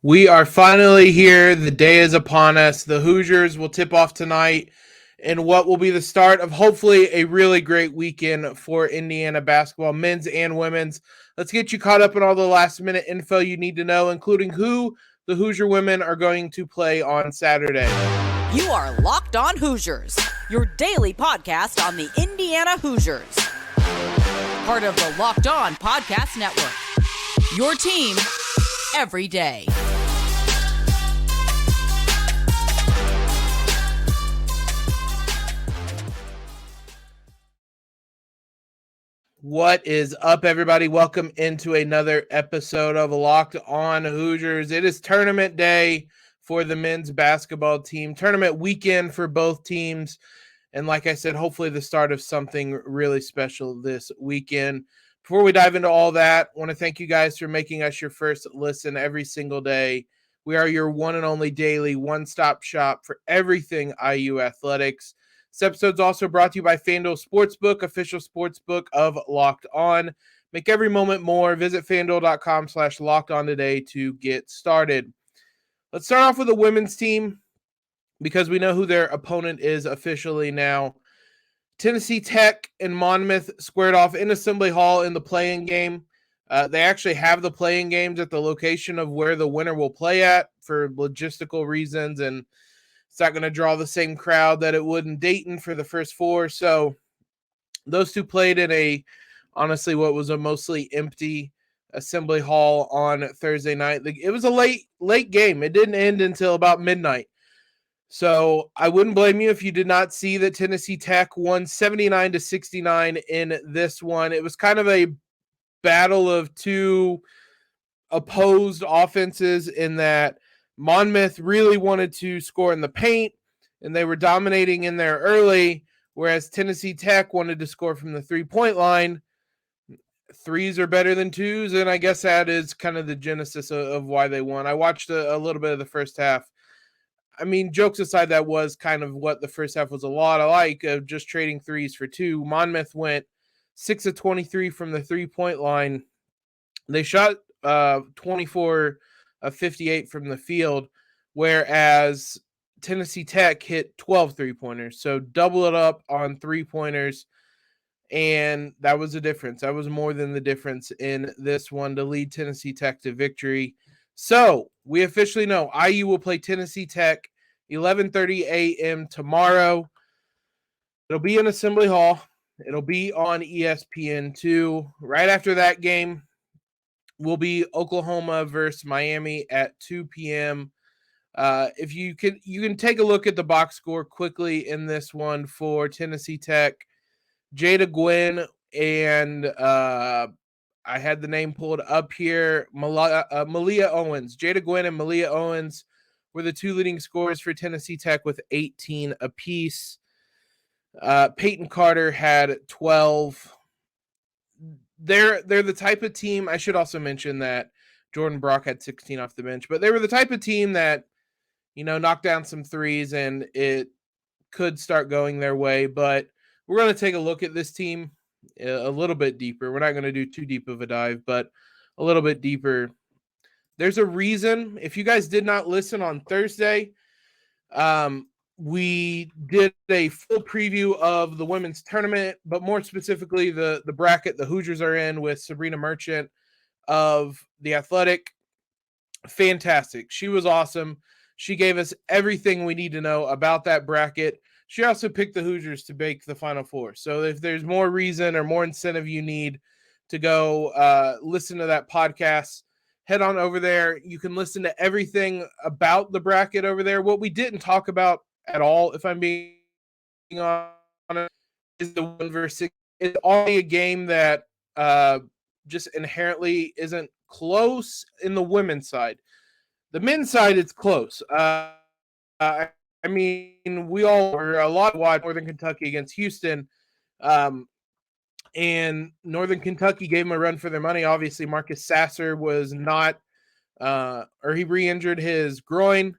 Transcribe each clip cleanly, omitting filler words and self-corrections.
We are finally here. The day is upon us. The Hoosiers will tip off tonight in what will be the start of hopefully a really great weekend for Indiana basketball, men's and women's. Let's get you caught up on all the last minute info you need to know, including who the Hoosier women are going to play on Saturday. You are Locked On Hoosiers, your daily podcast on the Indiana Hoosiers. Part of the Locked On Podcast Network. Your team every day. What is up, everybody? Welcome into another episode of Locked On Hoosiers. It is tournament day for the men's basketball team, tournament weekend for both teams. And like I said, hopefully the start of something really special this weekend. Before we dive into all that, I want to thank you guys for making us your first listen every single day. We are your one and only daily one-stop shop for everything IU athletics. This episode is also brought to you by FanDuel Sportsbook, official sportsbook of Locked On. Make every moment more. Visit FanDuel.com/LockedOn today to get started. Let's start off with the women's team because we know who their opponent is officially now. Tennessee Tech and Monmouth squared off in Assembly Hall in the play-in game. They actually have the play-in games at the location of where the winner will play at for logistical reasons, and it's not going to draw the same crowd that it would in Dayton for the first four. So those two played in honestly, what was a mostly empty Assembly Hall on Thursday night. It was a late game. It didn't end until about midnight. So I wouldn't blame you if you did not see that Tennessee Tech won 79-69 in this one. It was kind of a battle of two opposed offenses in that Monmouth really wanted to score in the paint, and they were dominating in there early, whereas Tennessee Tech wanted to score from the three-point line. Threes are better than twos, and I guess that is kind of the genesis of why they won. I watched a little bit of the first half. I mean, jokes aside, that was kind of what the first half was a lot like, of just trading threes for two. Monmouth went 6 of 23 from the three-point line. They shot 24 of 58 from the field, whereas Tennessee Tech hit 12 three-pointers. So double it up on three-pointers, and that was the difference. That was more than the difference in this one to lead Tennessee Tech to victory. So we officially know IU will play Tennessee Tech 11:30 a.m. tomorrow. It'll be in Assembly Hall. It'll be on ESPN2. Right after that game will be Oklahoma versus Miami at 2 p.m. If you can take a look at the box score quickly in this one for Tennessee Tech. Jada Gwynn and I had the name pulled up here. Malia Owens. Jada Gwynn and Malia Owens were the two leading scorers for Tennessee Tech with 18 apiece. Peyton Carter had 12. They're the type of team. I should also mention that Jordan Brock had 16 off the bench, but they were the type of team that, knocked down some threes and it could start going their way. But we're going to take a look at this team a little bit deeper. We're not going to do too deep of a dive, but a little bit deeper. There's a reason. If you guys did not listen on Thursday, we did a full preview of the women's tournament, but more specifically the bracket the Hoosiers are in with Sabrina Merchant of The Athletic. Fantastic. She was awesome. She gave us everything we need to know about that bracket. She also picked the Hoosiers to make the Final Four. So if there's more reason or more incentive you need to go listen to that podcast, head on over there. You can listen to everything about the bracket over there. What we didn't talk about at all, if I'm being honest, is the 1 versus 6. It's only a game that just inherently isn't close in the women's side. The men's side, it's close. I mean, we all were a lot wide Northern Kentucky against Houston, and Northern Kentucky gave them a run for their money. Obviously, Marcus Sasser was not, or he re-injured his groin,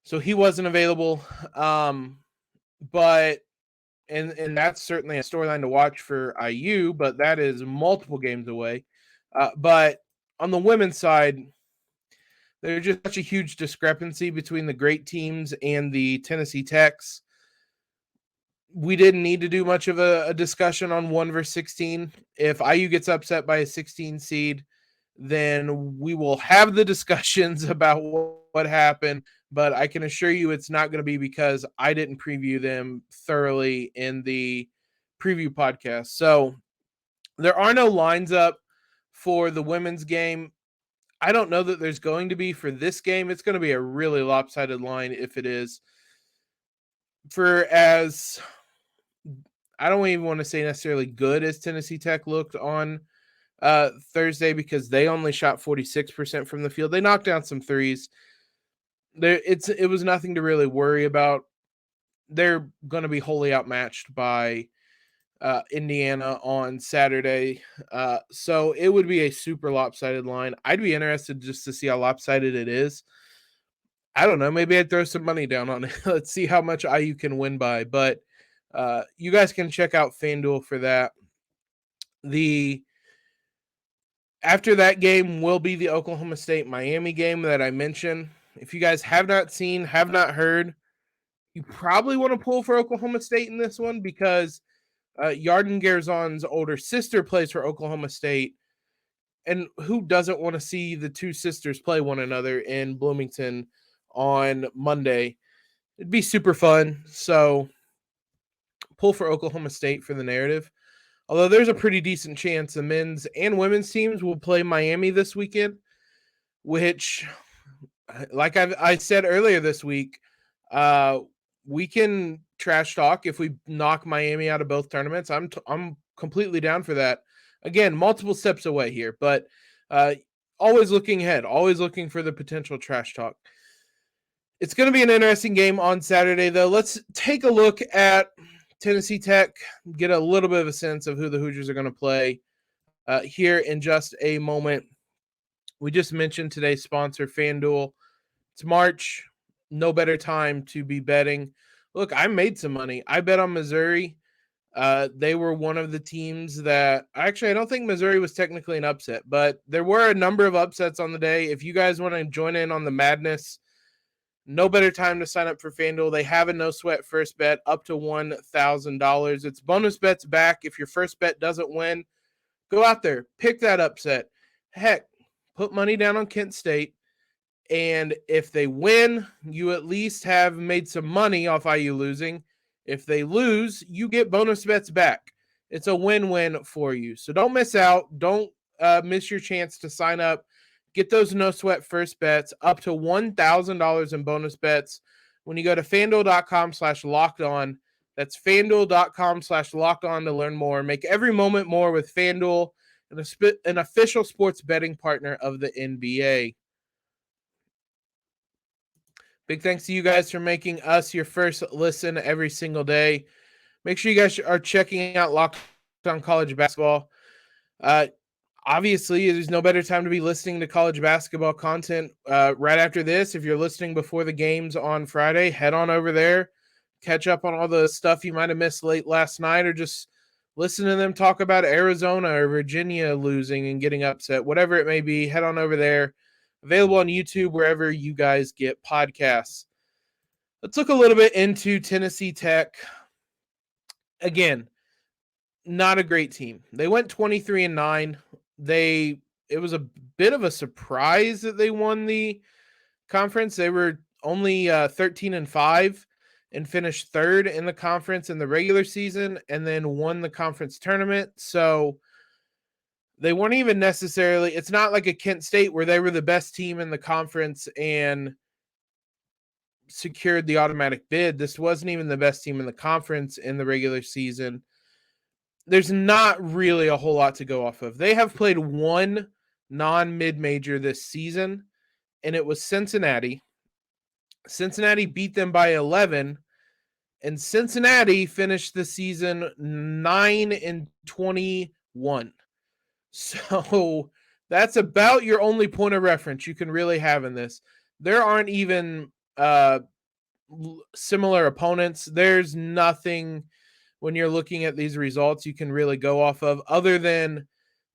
so he wasn't available. But that's certainly a storyline to watch for IU, but that is multiple games away. But on the women's side, There's just such a huge discrepancy between the great teams and the Tennessee Techs. We didn't need to do much of a discussion on 1 versus 16. If IU gets upset by a 16 seed, then we will have the discussions about what happened. But I can assure you it's not going to be because I didn't preview them thoroughly in the preview podcast. So there are no lines up for the women's game. I don't know that there's going to be for this game. It's going to be a really lopsided line if it is. For as I don't even want to say necessarily good as Tennessee Tech looked on Thursday, because they only shot 46% from the field. They knocked down some threes. It was nothing to really worry about. They're going to be wholly outmatched by Indiana on Saturday. So it would be a super lopsided line. I'd be interested just to see how lopsided it is. I don't know. Maybe I'd throw some money down on it. Let's see how much IU can win by. But you guys can check out FanDuel for that. After that game will be the Oklahoma State-Miami game that I mentioned. If you guys have not seen, have not heard, you probably want to pull for Oklahoma State in this one, because Yarden Garzon's older sister plays for Oklahoma State. And who doesn't want to see the two sisters play one another in Bloomington on Monday? It'd be super fun. So pull for Oklahoma State for the narrative. Although there's a pretty decent chance the men's and women's teams will play Miami this weekend, which, like I said earlier this week, we can trash talk if we knock Miami out of both tournaments. I'm completely down for that. Again, multiple steps away here, but always looking ahead, always looking for the potential trash talk. It's going to be an interesting game on Saturday, though. Let's take a look at Tennessee Tech, get a little bit of a sense of who the Hoosiers are going to play here in just a moment. We just mentioned today's sponsor, FanDuel. It's March. No better time to be betting. Look, I made some money. I bet on Missouri. They were one of the teams that actually, I don't think Missouri was technically an upset, but there were a number of upsets on the day. If you guys want to join in on the madness, no better time to sign up for FanDuel. They have a no sweat first bet up to $1,000. It's bonus bets back. If your first bet doesn't win, go out there, pick that upset. Heck, put money down on Kent State. And if they win, you at least have made some money off IU losing. If they lose, you get bonus bets back. It's a win-win for you. So don't miss out. Don't miss your chance to sign up. Get those no-sweat first bets up to $1,000 in bonus bets when you go to FanDuel.com/lockedon. That's FanDuel.com/lockedon to learn more. Make every moment more with FanDuel, an official sports betting partner of the NBA. Big thanks to you guys for making us your first listen every single day. Make sure you guys are checking out Locked On College Basketball. Obviously, there's no better time to be listening to college basketball content right after this. If you're listening before the games on Friday, head on over there. Catch up on all the stuff you might have missed late last night, or just listen to them talk about Arizona or Virginia losing and getting upset. Whatever it may be, head on over there. Available on YouTube, wherever you guys get podcasts. Let's look a little bit into Tennessee Tech. Again, not a great team. They went 23-9. It was a bit of a surprise that they won the conference. They were only 13-5 and finished third in the conference in the regular season, and then won the conference tournament. So they weren't even necessarily, it's not like a Kent State where they were the best team in the conference and secured the automatic bid. This wasn't even the best team in the conference in the regular season. There's not really a whole lot to go off of. They have played one non-mid-major this season, and it was Cincinnati. Cincinnati beat them by 11, and Cincinnati finished the season 9-21. So that's about your only point of reference you can really have in this. There aren't even similar opponents. There's nothing when you're looking at these results you can really go off of other than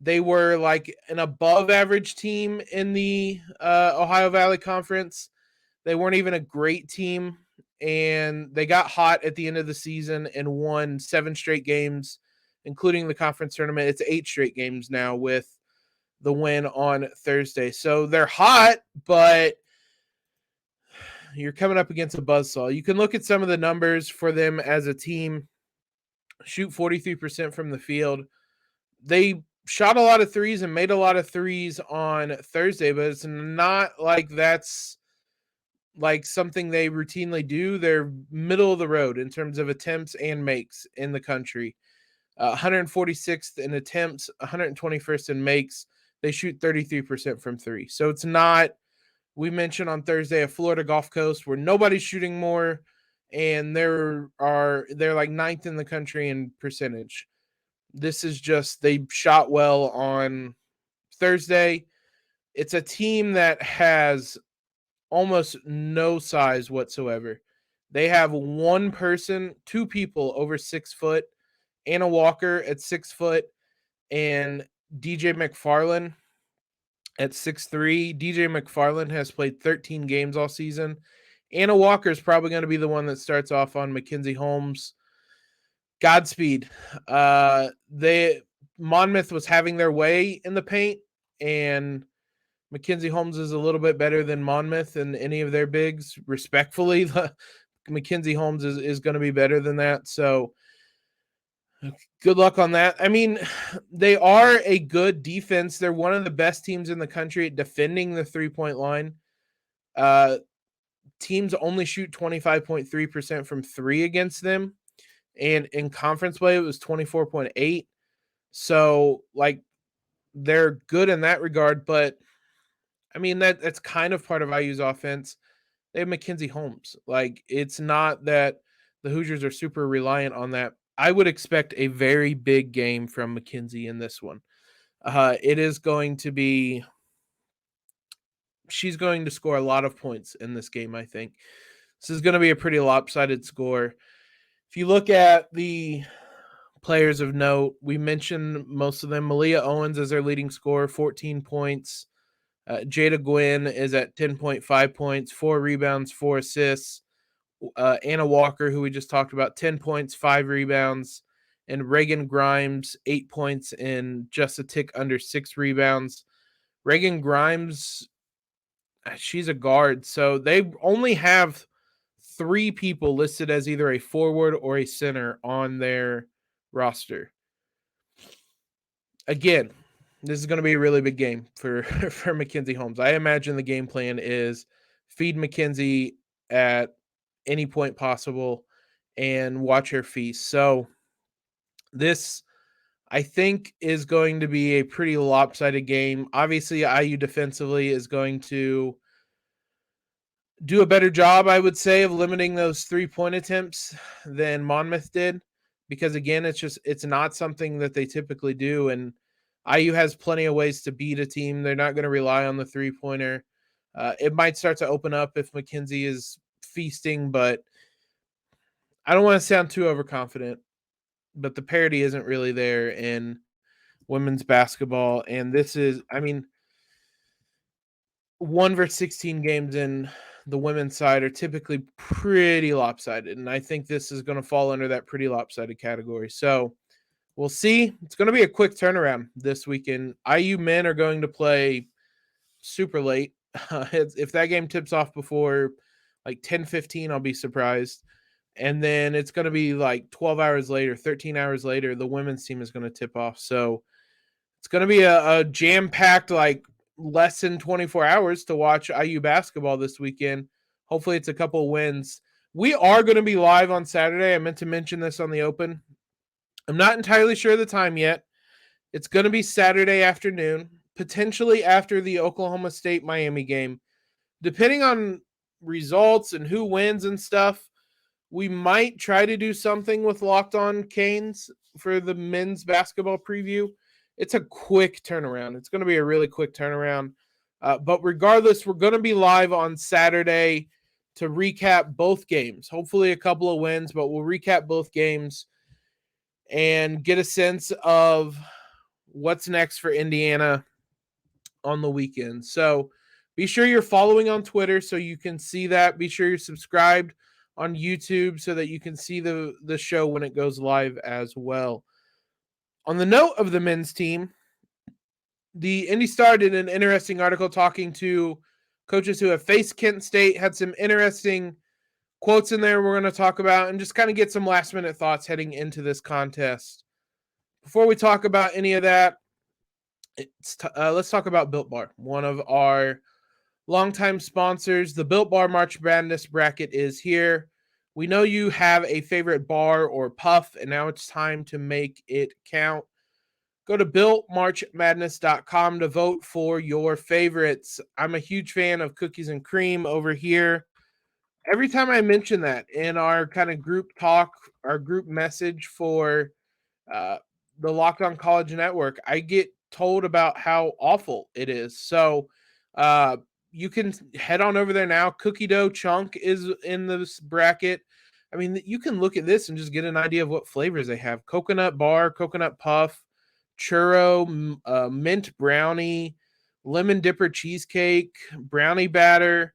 They were like an above average team in the Ohio Valley Conference. They weren't even a great team, and they got hot at the end of the season and won 7 straight games, including the conference tournament. It's 8 straight games now with the win on Thursday. So they're hot, but you're coming up against a buzzsaw. You can look at some of the numbers for them as a team. Shoot 43% from the field. They shot a lot of threes and made a lot of threes on Thursday, but it's not like that's like something they routinely do. They're middle of the road in terms of attempts and makes in the country. 146th in attempts, 121st in makes. They shoot 33% from 3. So it's not, we mentioned on Thursday, a Florida Gulf Coast where nobody's shooting more, and they're like 9th in the country in percentage. This is just, they shot well on Thursday. It's a team that has almost no size whatsoever. They have two people over 6 foot, Anna Walker at 6 foot, and DJ McFarland at 6'3". DJ McFarland has played 13 games all season. Anna Walker is probably going to be the one that starts off on Mackenzie Holmes. Godspeed. Monmouth was having their way in the paint, and Mackenzie Holmes is a little bit better than Monmouth and any of their bigs. Respectfully, Mackenzie Holmes is going to be better than that. So good luck on that. I mean, they are a good defense. They're one of the best teams in the country at defending the 3-point line. Teams only shoot 25.3% from 3 against them. And in conference play, it was 24.8. So, like, they're good in that regard. But, I mean, that's kind of part of IU's offense. They have Mackenzie Holmes. Like, it's not that the Hoosiers are super reliant on that. I would expect a very big game from Mackenzie in this one. It is going to be – she's going to score a lot of points in this game, I think. This is going to be a pretty lopsided score. If you look at the players of note, we mentioned most of them. Malia Owens is their leading scorer, 14 points. Jada Gwynn is at 10.5 points, 4 rebounds, 4 assists. Anna Walker, who we just talked about, 10 points, 5 rebounds. And Reagan Grimes, 8 points and just a tick under 6 rebounds. Reagan Grimes, she's a guard, so they only have 3 people listed as either a forward or a center on their roster. Again, this is going to be a really big game for Mackenzie Holmes. I imagine the game plan is feed Mackenzie at any point possible and watch her feast. So this, I think, is going to be a pretty lopsided game. Obviously, IU defensively is going to do a better job, I would say, of limiting those 3-point attempts than Monmouth did, because again, it's not something that they typically do, and IU has plenty of ways to beat a team. They're not going to rely on the 3-pointer. It might start to open up if Mackenzie is feasting, but I don't want to sound too overconfident, but the parity isn't really there in women's basketball, and this is, I mean, 1 versus 16 games in the women's side are typically pretty lopsided, and I think this is going to fall under that pretty lopsided category. So we'll see. It's going to be a quick turnaround this weekend. IU men are going to play super late. If that game tips off before like 10:15, I'll be surprised. And then it's going to be like 12 hours later, 13 hours later, the women's team is going to tip off. So it's going to be a jam-packed, like, less than 24 hours to watch IU basketball this weekend. Hopefully it's a couple wins. We are going to be live on Saturday. I meant to mention this on the open. I'm not entirely sure of the time yet. It's going to be Saturday afternoon, potentially after the Oklahoma State-Miami game. Depending on results and who wins and stuff, we might try to do something with Locked On Canes for the men's basketball preview. It's a quick turnaround. It's going to be a really quick turnaround. But regardless, we're going to be live on Saturday to recap both games. Hopefully a couple of wins, but we'll recap both games and get a sense of what's next for Indiana on the weekend. So be sure you're following on Twitter so you can see that. Be sure you're subscribed on YouTube so that you can see the show when it goes live as well. On the note of the men's team, the Indy Star did an interesting article talking to coaches who have faced Kent State, had some interesting quotes in there we're going to talk about, and just kind of get some last minute thoughts heading into this contest. Before we talk about any of that, let's talk about Built Bar, one of our longtime sponsors. The Built Bar March Madness bracket is here. We know you have a favorite bar or puff, and now it's time to make it count. Go to BuiltMarchMadness.com to vote for your favorites. I'm a huge fan of cookies and cream over here. Every time I mention that in our kind of group talk, our group message for the Locked On College Network, I get told about how awful it is. So you can head on over there now. Cookie Dough Chunk is in this bracket. I mean, you can look at this and just get an idea of what flavors they have. Coconut bar, coconut puff, churro, mint brownie, lemon dipper cheesecake, brownie batter,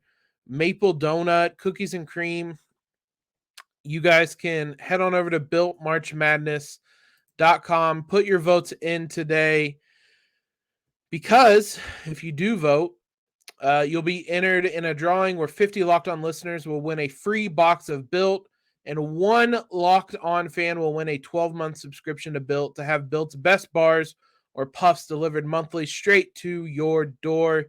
maple donut, cookies and cream. You guys can head on over to builtmarchmadness.com. Put your votes in today, because if you do vote, you'll be entered in a drawing where 50 Locked On listeners will win a free box of Built, and one Locked On fan will win a 12-month subscription to Built to have Built's best bars or puffs delivered monthly straight to your door.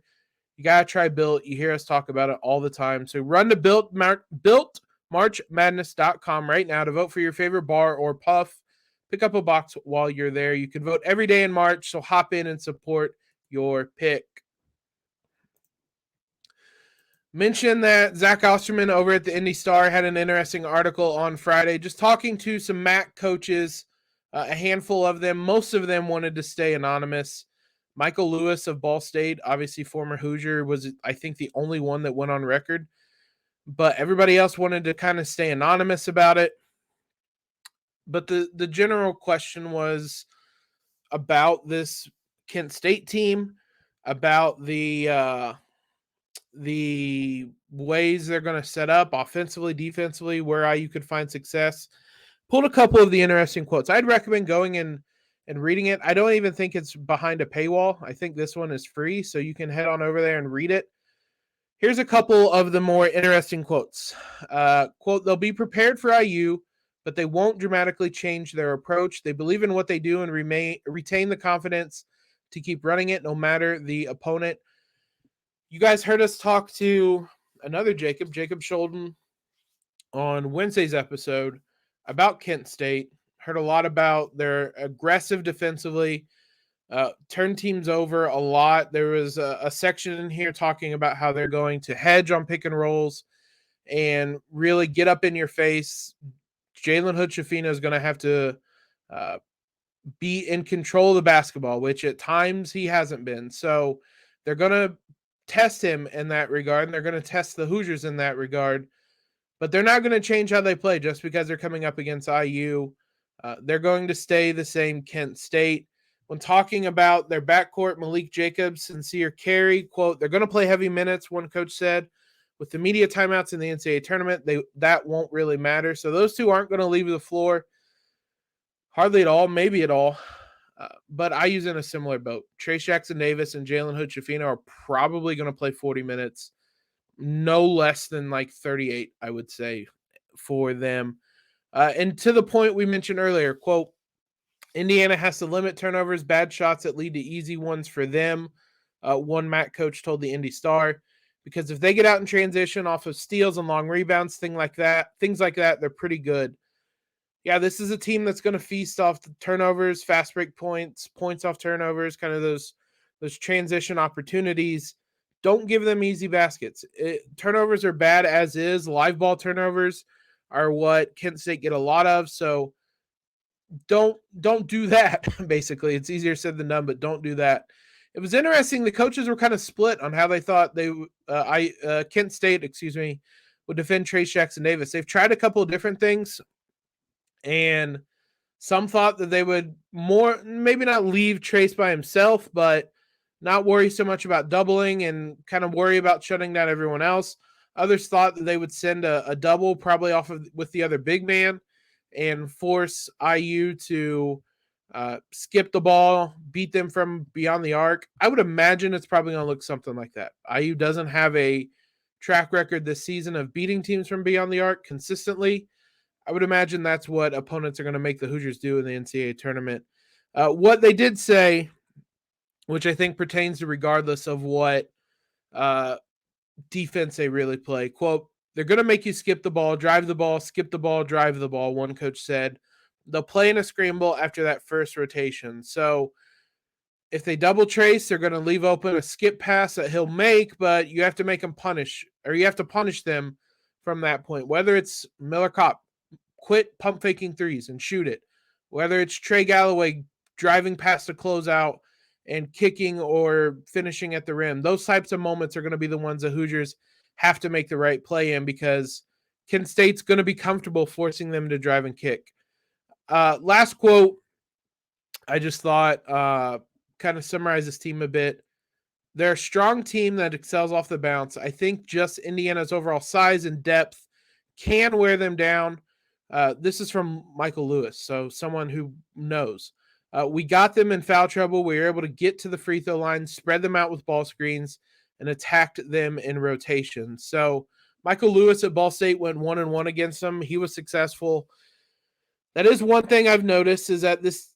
You got to try Built. You hear us talk about it all the time. So run to BuiltMarchMadness.com right now to vote for your favorite bar or puff. Pick up a box while you're there. You can vote every day in March, so hop in and support your pick. Mention that Zach Osterman over at the Indy Star had an interesting article on Friday, just talking to some MAC coaches, a handful of them. Most of them wanted to stay anonymous. Michael Lewis of Ball State, obviously former Hoosier, was, I think, the only one that went on record. But everybody else wanted to kind of stay anonymous about it. But the general question was about this Kent State team, about the ways they're going to set up offensively, defensively, where IU could find success. Pulled a couple of the interesting quotes. I'd recommend going and reading it. I don't even think it's behind a paywall. I think this one is free, so you can head on over there and read it. Here's a couple of the more interesting quotes. Quote, "They'll be prepared for IU, but they won't dramatically change their approach. They believe in what they do and retain the confidence to keep running it no matter the opponent." You guys heard us talk to another Jacob Scholden, on Wednesday's episode about Kent State. Heard a lot about their aggressive defensively, turn teams over a lot. There was a section in here talking about how they're going to hedge on pick and rolls and really get up in your face. Jalen Hood-Schifino is going to have to be in control of the basketball, which at times he hasn't been. So they're going to test him in that regard, and they're going to test the Hoosiers in that regard. But they're not going to change how they play just because they're coming up against IU. They're going to stay the same Kent State. When talking about their backcourt, Malik Jacobs, Sincere Carey, quote, "They're going to play heavy minutes," one coach said. "With the media timeouts in the NCAA tournament, that won't really matter." So those two aren't going to leave the floor hardly at all, maybe at all. But IU's in a similar boat. Trayce Jackson-Davis and Jalen Hood-Schifino are probably going to play 40 minutes, no less than like 38, I would say, for them. And to the point we mentioned earlier, quote, "Indiana has to limit turnovers, bad shots that lead to easy ones for them," one MAC coach told the Indy Star, "because if they get out in transition off of steals and long rebounds, things like that, they're pretty good." Yeah, this is a team that's going to feast off the turnovers, fast break points off turnovers, kind of those transition opportunities. Don't give them easy baskets. Turnovers are bad as is. Live ball turnovers are what Kent State get a lot of. So don't do that. Basically, it's easier said than done, but don't do that. It was interesting. The coaches were kind of split on how they thought Kent State, would defend Trayce Jackson-Davis. They've tried a couple of different things, and Some thought that they would maybe not leave Trayce by himself, but not worry so much about doubling and kind of worry about shutting down everyone else. Others thought that they would send a double probably with the other big man and force IU to skip the ball, beat them from beyond the arc. I would imagine it's probably going to look something like that. IU doesn't have a track record this season of beating teams from beyond the arc consistently. I would imagine that's what opponents are going to make the Hoosiers do in the NCAA tournament. What they did say, which I think pertains to regardless of what defense they really play, quote, they're going to make you skip the ball, drive the ball, skip the ball, drive the ball, one coach said. They'll play in a scramble after that first rotation. So if they double Trayce, they're going to leave open a skip pass that he'll make, but you have to make him punish, or you have to punish them from that point, whether it's Miller Kopp, quit pump faking threes and shoot it. Whether it's Trey Galloway driving past a closeout and kicking or finishing at the rim, those types of moments are going to be the ones the Hoosiers have to make the right play in because Kent State's going to be comfortable forcing them to drive and kick. Last quote, I just thought kind of summarize this team a bit. They're a strong team that excels off the bounce. I think just Indiana's overall size and depth can wear them down. This is from Michael Lewis, so someone who knows. We got them in foul trouble. We were able to get to the free throw line, spread them out with ball screens, and attacked them in rotation. So Michael Lewis at Ball State went 1-1 against them. He was successful. That is one thing I've noticed is that this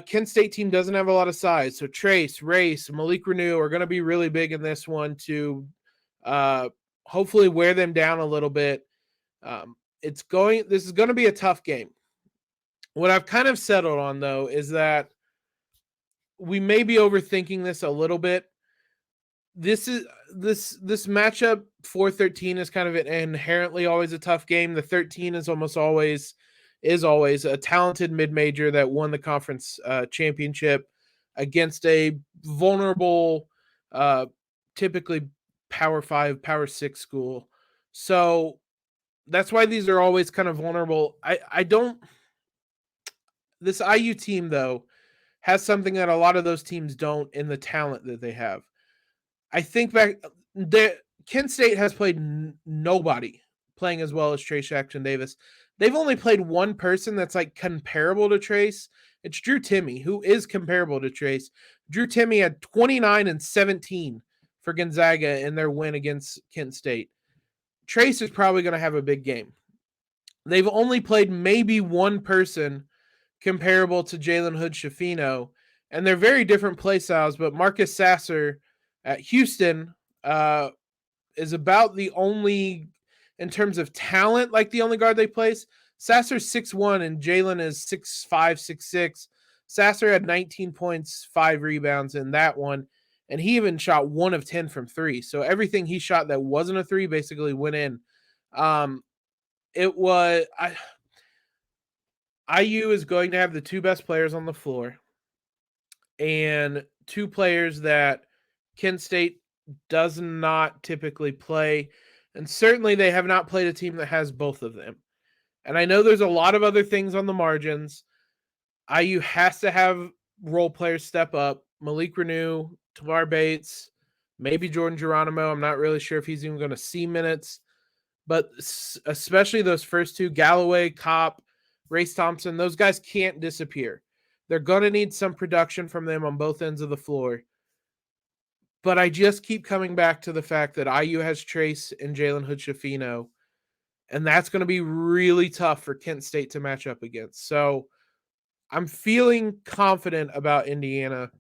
Kent State team doesn't have a lot of size. So Trayce, Race, Malik Renew are going to be really big in this one to hopefully wear them down a little bit. This is going to be a tough game. What I've kind of settled on, though, is that we may be overthinking this a little bit. This matchup 4-13 is kind of inherently always a tough game. The 13 is always a talented mid-major that won the conference championship against a vulnerable, typically Power 5, Power 6 school. So that's why these are always kind of vulnerable. This IU team, though, has something that a lot of those teams don't in the talent that they have. I think Kent State has played nobody playing as well as Trayce Jackson-Davis. They've only played one person that's like comparable to Trayce. It's Drew Timme, who is comparable to Trayce. Drew Timme had 29 and 17 for Gonzaga in their win against Kent State. Trayce is probably going to have a big game. They've only played maybe one person comparable to Jalen Hood-Schifino, and they're very different play styles, but Marcus Sasser at Houston is about the only, in terms of talent, like the only guard they place. Sasser's 6'1", and Jalen is 6'5", 6'6". Sasser had 19 points, 5 rebounds in that one, and he even shot 1 of 10 from 3. So everything he shot that wasn't a 3 basically went in. IU is going to have the 2 best players on the floor and 2 players that Kent State does not typically play. And certainly they have not played a team that has both of them. And I know there's a lot of other things on the margins. IU has to have role players step up. Malik Renew, Tamar Bates, maybe Jordan Geronimo. I'm not really sure if he's even going to see minutes. But especially those first 2, Galloway, Kopp, Race Thompson, those guys can't disappear. They're going to need some production from them on both ends of the floor. But I just keep coming back to the fact that IU has Trayce and Jalen Hood-Schifino, and that's going to be really tough for Kent State to match up against. So I'm feeling confident about Indiana.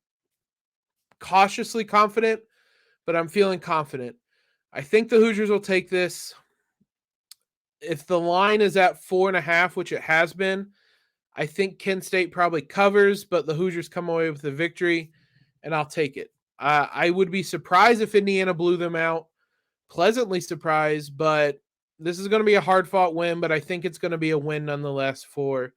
Cautiously confident, but I'm feeling confident. I think the Hoosiers will take this. If the line is at 4.5, which it has been, I think Kent State probably covers, but the Hoosiers come away with the victory, and I'll take it. I would be surprised if Indiana blew them out. Pleasantly surprised, but this is going to be a hard-fought win, but I think it's going to be a win nonetheless for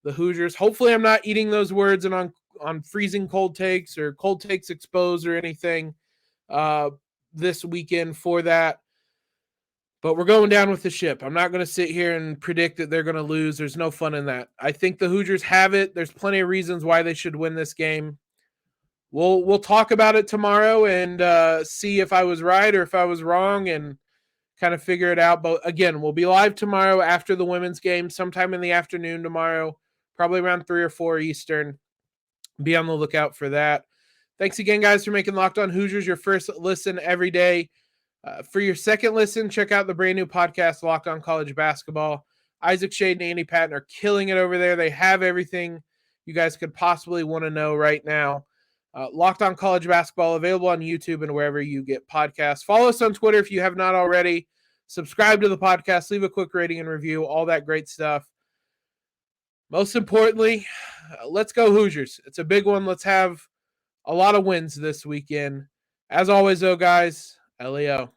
the Hoosiers. Hopefully I'm not eating those words and on freezing cold takes or cold takes exposed or anything this weekend for that. But we're going down with the ship. I'm not going to sit here and predict that they're going to lose. There's no fun in that. I think the Hoosiers have it. There's plenty of reasons why they should win this game. We'll talk about it tomorrow and see if I was right or if I was wrong and kind of figure it out. But again, we'll be live tomorrow after the women's game, sometime in the afternoon tomorrow, probably around 3 or 4 Eastern. Be on the lookout for that. Thanks again, guys, for making Locked On Hoosiers your first listen every day. For your second listen, check out the brand new podcast, Locked On College Basketball. Isaac Shade and Andy Patton are killing it over there. They have everything you guys could possibly want to know right now. Locked On College Basketball, available on YouTube and wherever you get podcasts. Follow us on Twitter if you have not already. Subscribe to the podcast. Leave a quick rating and review. All that great stuff. Most importantly, let's go Hoosiers. It's a big one. Let's have a lot of wins this weekend. As always, though, guys, LEO.